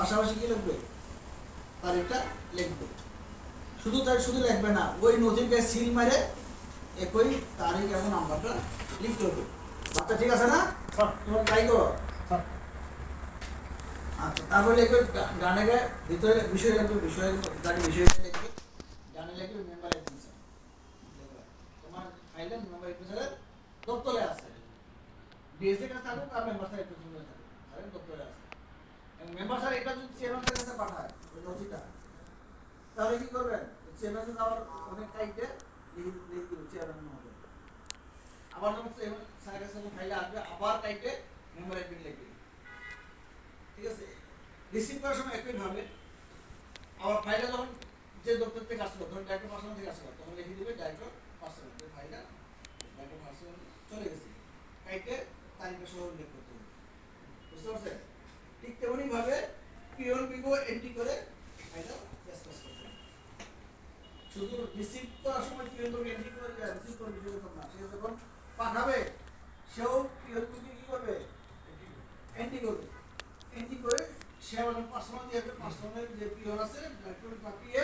পাশাপাশি কি লিখবে, তারিখটা লিখবে। শুধু তাই শুধু লিখবে না, ওই নথিকে সিল মারে একই তারিখ এবং নাম্বারটা লিখতে হবে। বাচ্চা ঠিক আছে না? তোমার তাই করো। আচ্ছা, তারপরে লিখবে ডানে গায়ে ভিতরে বিষয় লিখবে, বিষয় বিষয়টা লিখবে, ডানে লিখবে মেম্বার এডমিশন। তোমার ফাইলে মেম্বার এডমিশনের দপ্তরে আছে, ডিএসএ কাছে থাকুক আর মেম্বার স্যার এডমিশনে থাকুক, তাহলে দপ্তরে আছে। মেম্বার স্যার এটা যদি চেয়ারম্যান স্যারের কাছে পাঠায় ওই নথিটা, তাহলে কি করবেন, চেয়ারম্যান স্যার আবার অনেক টাইটে লিখে দিবে চেয়ারম্যান মহোদয়। আবার যখন চেয়ারম্যান স্যারের কাছে ফাইলে আসবে আবার টাইটে মেম্বার এডমিন লিখবে। ঠিক আছে, রিসিভ করার সময় একই ভাবে আবার ফাইলটা যখন যে দপ্তর থেকে আসলো, ধরুন ডাইরেক্টর পার্সোনাল থেকে আসলো, তখন লিখে দিবে ডাইরেক্টর পার্সোনাল, যে ফাইলটা ডাইরেক্টর পার্সোনাল চলে গেছে, টাইটে তারিখটা সহ উল্লেখ করতে হবে। বুঝতে পারছেন? ঠিক তেমনি ভাবে পিওন বিগো এন্ট্রি করে ফাইলটা ডিসকাস করতে হবে। শুধু রিসিভ করার সময় পিওন বিগো এন্ট্রি করে রিসিভ করে বিষয় না, সে যখন পাঠাবে সেও পিওন বিগো কি করবে, এন্ট্রি করবে। এন্ট্রি করে সে আবার পার্সোনাল দিয়ে পার্সোনালের যে পিওন আছে ডাইরেক্টর পাঠিয়ে